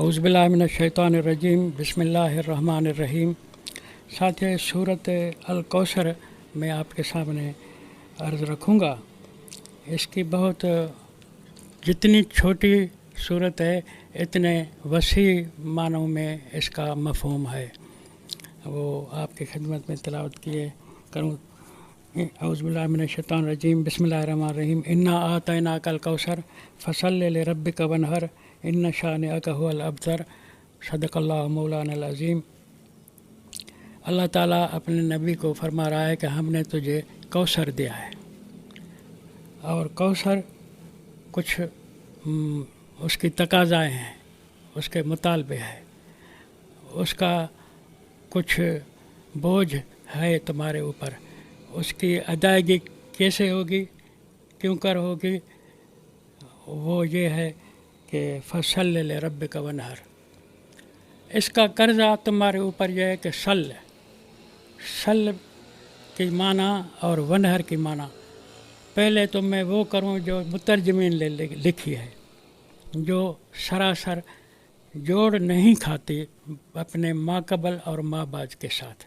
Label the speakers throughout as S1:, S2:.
S1: اعوذ باللہ من الشیطان الرجیم بسم اللہ الرحمن الرحیم۔ ساتھ صورت الکوثر میں آپ کے سامنے عرض رکھوں گا۔ اس کی بہت جتنی چھوٹی صورت ہے اتنے وسیع معنوں میں اس کا مفہوم ہے، وہ آپ کی خدمت میں تلاوت کیے کروں۔ اعوذ باللہ من الشیطان الرجیم بسم اللہ الرحمن الرحیم۔ انا اعطیناک الکوثر فصل لربک وانحر ان شانئک ھو الابتر۔ صدق اللہ مولانا العظیم۔ اللہ تعالیٰ اپنے نبی کو فرما رہا ہے کہ ہم نے تجھے کوثر دیا ہے، اور کوثر کچھ اس کی تقاضائیں ہیں، اس کے مطالبے ہیں، اس کا کچھ بوجھ ہے تمہارے اوپر، اس کی ادائیگی کیسے ہوگی، کیوں کر ہوگی، وہ یہ ہے کہ فصل لربک وانحر۔ اس کا قرضہ تمہارے اوپر یہ ہے کہ سل کی معنی اور ونہر کی معنی۔ پہلے تو میں وہ کروں جو مترجمین نے لکھی ہے، جو سراسر جوڑ نہیں کھاتی اپنے ماں قبل اور ماں بعد کے ساتھ۔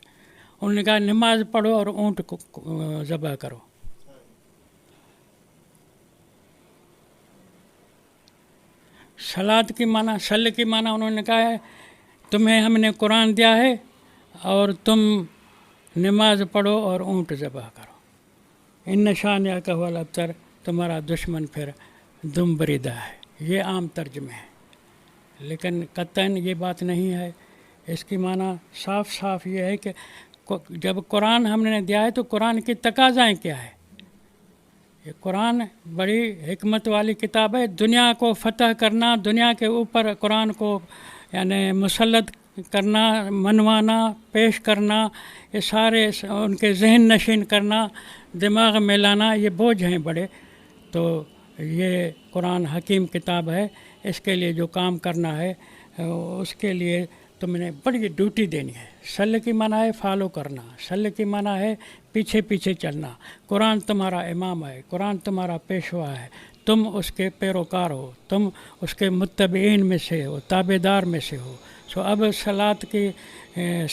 S1: انہوں نے کہا نماز پڑھو اور اونٹ کو ذبح کرو۔ صلاۃ کی معنی، سل کی معنی انہوں نے کہا ہے تمہیں ہم نے قرآن دیا ہے اور تم نماز پڑھو اور اونٹ ذبح کرو۔ ان شانئک ھو الابتر، تمہارا دشمن پھر دم بریدہ ہے۔ یہ عام ترجمے ہیں، لیکن قطعاً یہ بات نہیں ہے۔ اس کی معنی صاف صاف یہ ہے کہ جب قرآن ہم نے دیا ہے تو قرآن کی تقاضائیں کیا ہے۔ یہ قرآن بڑی حکمت والی کتاب ہے۔ دنیا کو فتح کرنا، دنیا کے اوپر قرآن کو یعنی مسلط کرنا، منوانا، پیش کرنا، یہ سارے ان کے ذہن نشین کرنا، دماغ میں لانا، یہ بوجھ ہیں بڑے۔ تو یہ قرآن حکیم کتاب ہے، اس کے لیے جو کام کرنا ہے اس کے لیے تم نے بڑی ڈیوٹی دینی ہے۔ سل کی معنی ہے فالو کرنا، سل کی معنی ہے پیچھے پیچھے چلنا۔ قرآن تمہارا امام ہے، قرآن تمہارا پیشوا ہے، تم اس کے پیروکار ہو، تم اس کے متبعین میں سے ہو، تابعدار میں سے ہو۔ سو اب صلاۃ کی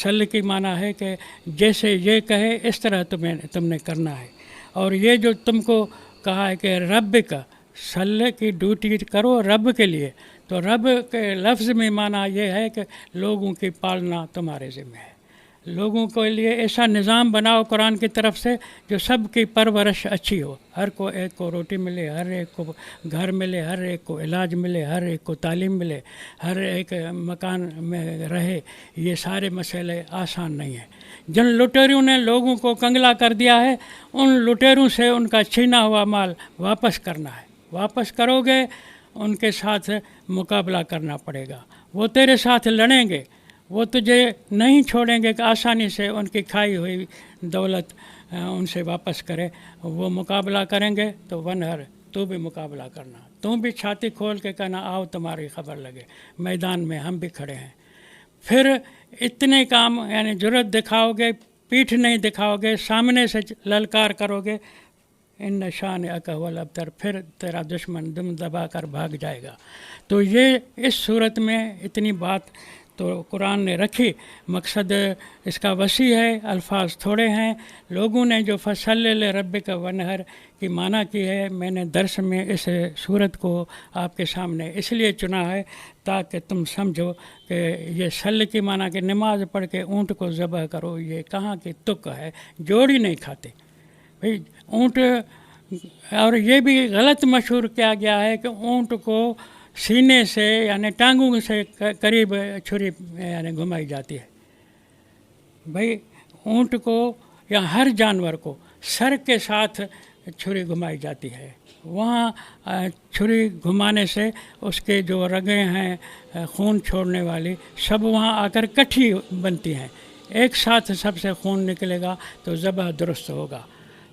S1: سل کی معنی ہے کہ جیسے یہ کہے اس طرح تم نے کرنا ہے۔ اور یہ جو تم کو کہا ہے کہ رب کا سل کی ڈیوٹی کرو رب کے لیے، تو رب کے لفظ میں معنی یہ ہے کہ لوگوں کی پالنا تمہارے ذمہ ہے۔ لوگوں کے لیے ایسا نظام بناؤ قرآن کی طرف سے جو سب کی پرورش اچھی ہو، ہر کو ایک کو روٹی ملے، ہر ایک کو گھر ملے، ہر ایک کو علاج ملے، ہر ایک کو تعلیم ملے، ہر ایک مکان میں رہے۔ یہ سارے مسئلے آسان نہیں ہیں۔ جن لٹیروں نے لوگوں کو کنگلا کر دیا ہے، ان لٹیروں سے ان کا چھینا ہوا مال واپس کرنا ہے۔ واپس کرو گے ان کے ساتھ مقابلہ کرنا پڑے گا، وہ تیرے ساتھ لڑیں گے، وہ تجھے نہیں چھوڑیں گے کہ آسانی سے ان کی کھائی ہوئی دولت ان سے واپس کرے۔ وہ مقابلہ کریں گے تو ونہر، تو بھی مقابلہ کرنا، تم بھی چھاتی کھول کے کہنا آؤ تمہاری خبر لگے، میدان میں ہم بھی کھڑے ہیں۔ پھر اتنے کام یعنی جرأت دکھاؤ گے، پیٹھ نہیں دکھاؤ گے، سامنے سے للکار کرو گے، ان شانئک ھو الابتر، پھر تیرا دشمن دم دبا کر بھاگ جائے گا۔ تو یہ اس صورت میں اتنی بات تو قرآن نے رکھی۔ مقصد اس کا وسیع ہے، الفاظ تھوڑے ہیں۔ لوگوں نے جو فصل لربک وانحر کی معنی کی ہے، میں نے درس میں اس صورت کو آپ کے سامنے اس لیے چنا ہے تاکہ تم سمجھو کہ یہ سل کی معنی کہ نماز پڑھ کے اونٹ کو ذبح کرو، یہ کہاں کی تک ہے، جوڑی نہیں کھاتے بھئی اونٹ۔ اور یہ بھی غلط مشہور کیا گیا ہے کہ اونٹ کو سینے سے یعنی ٹانگوں سے قریب چھری یعنی گھمائی جاتی ہے۔ بھئی اونٹ کو یا ہر جانور کو سر کے ساتھ چھری گھمائی جاتی ہے۔ وہاں چھری گھمانے سے اس کے جو رگیں ہیں خون چھوڑنے والی سب وہاں آ کر کٹھی بنتی ہیں، ایک ساتھ سب سے خون نکلے گا تو ذبح درست ہوگا۔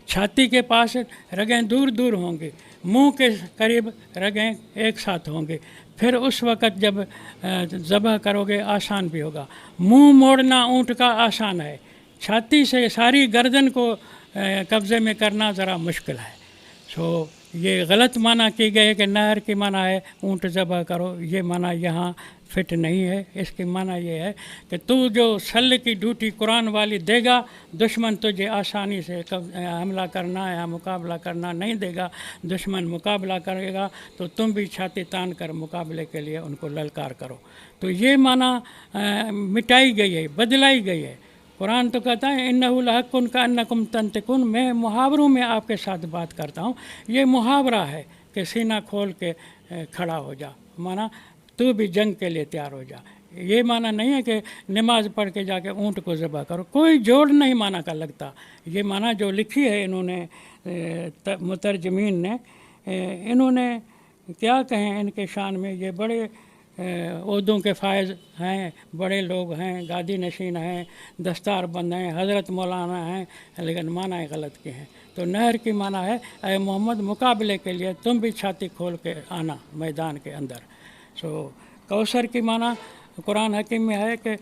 S1: چھاتی کے پاس رگیں دور دور ہوں گی، منہ کے قریب رگیں ایک ساتھ ہوں گے، پھر اس وقت جب ذبح کرو گے آسان بھی ہوگا۔ منہ موڑنا اونٹ کا آسان ہے، چھاتی سے ساری گردن کو قبضے میں کرنا ذرا مشکل ہے۔ سو یہ غلط معنی کی گئی ہے کہ نہر کی معنی ہے اونٹ ذبح کرو، یہ معنی یہاں فٹ نہیں ہے۔ اس کی معنی یہ ہے کہ تو جو سل کی ڈیوٹی قرآن والی دے گا، دشمن تجھے آسانی سے حملہ کرنا یا مقابلہ کرنا نہیں دے گا۔ دشمن مقابلہ کرے گا تو تم بھی چھاتی تان کر مقابلے کے لیے ان کو للکار کرو۔ تو یہ معنی مٹائی گئی ہے، بدلائی گئی ہے۔ قرآن تو کہتا ہے انہ لحق کانکم تنطقون، میں محاوروں میں آپ کے ساتھ بات کرتا ہوں۔ یہ محاورہ ہے کہ سینہ کھول کے کھڑا ہو جا، مانا تو بھی جنگ کے لیے تیار ہو جا۔ یہ معنی نہیں ہے کہ نماز پڑھ کے جا کے اونٹ کو ذبح کرو، کوئی جوڑ نہیں معنی کا لگتا۔ یہ معنی جو لکھی ہے انہوں نے مترجمین نے، انہوں نے کیا کہیں ان کے شان میں، یہ بڑے عہدوں کے فائز ہیں، بڑے لوگ ہیں، گادی نشین ہیں، دستار بند ہیں، حضرت مولانا ہیں، لیکن معنی غلط کے ہیں۔ تو نہر کی معنی ہے اے محمد مقابلے کے لیے تم بھی چھاتی کھول کے آنا میدان کے اندر۔ کوثر کی معنی قرآن حکیم میں ہے کہ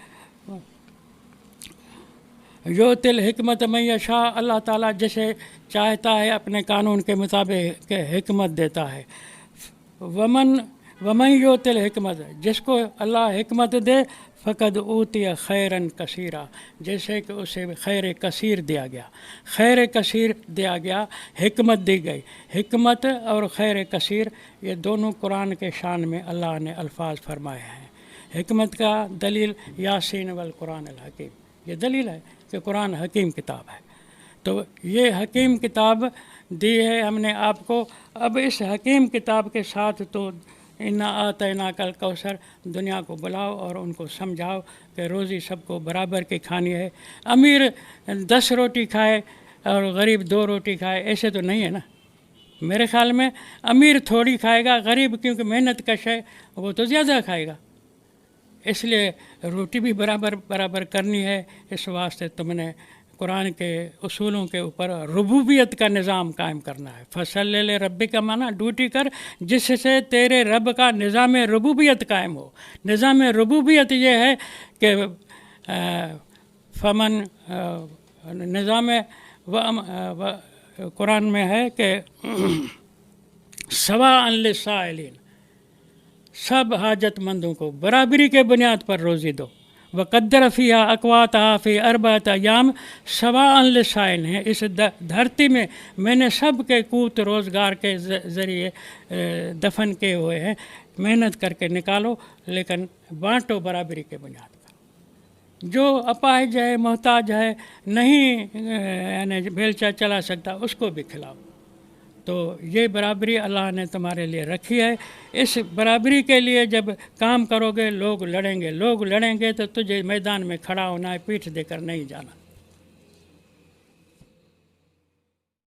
S1: یؤتی الحکمت من یشاء، اللہ تعالیٰ جسے چاہتا ہے اپنے قانون کے مطابق حکمت دیتا ہے۔ ومن یؤتی الحکمت، جس کو اللہ حکمت دے، فقد اوتی خیرن کثیرا، جیسے کہ اسے خیر کثیر دیا گیا، خیر کثیر دیا گیا، حکمت دی گئی۔ حکمت اور خیر کثیر یہ دونوں قرآن کے شان میں اللہ نے الفاظ فرمائے ہیں۔ حکمت کا دلیل یاسین والقرآن الحکیم، یہ دلیل ہے کہ قرآن حکیم کتاب ہے۔ تو یہ حکیم کتاب دی ہے ہم نے آپ کو۔ اب اس حکیم کتاب کے ساتھ تو انا اعطیناک الکوثر، دنیا کو بلاؤ اور ان کو سمجھاؤ کہ روزی سب کو برابر کی کھانی ہے۔ امیر 10 روٹی کھائے اور غریب 2 روٹی کھائے، ایسے تو نہیں ہے نا۔ میرے خیال میں امیر تھوڑی کھائے گا، غریب کیونکہ محنت کش ہے وہ تو زیادہ کھائے گا۔ اس لیے روٹی بھی برابر کرنی ہے۔ اس واسطے تم نے قرآن کے اصولوں کے اوپر ربوبیت کا نظام قائم کرنا ہے۔ فصلی لربک کا معنی ڈیوٹی کر جس سے تیرے رب کا نظام ربوبیت قائم ہو۔ نظام ربوبیت یہ ہے کہ فمن نظام قرآن میں ہے کہ سواء للسائلین، سب حاجت مندوں کو برابری کے بنیاد پر روزی دو۔ وقدر فیہا اقواتہا فی 4 ایام سواء للسائل ہیں، اس دھرتی میں نے سب کے قوت روزگار کے ذریعے دفن کیے ہوئے ہیں، محنت کر کے نکالو لیکن بانٹو برابری کے بنیاد پر۔ جو اپاہج ہے، محتاج ہے، نہیں یعنی بیلچا چلا سکتا، اس کو بھی کھلاؤ۔ تو یہ برابری اللہ نے تمہارے لیے رکھی ہے۔ اس برابری کے لیے جب کام کرو گے لوگ لڑیں گے تو تجھے میدان میں کھڑا ہونا ہے، پیٹھ دے کر نہیں جانا۔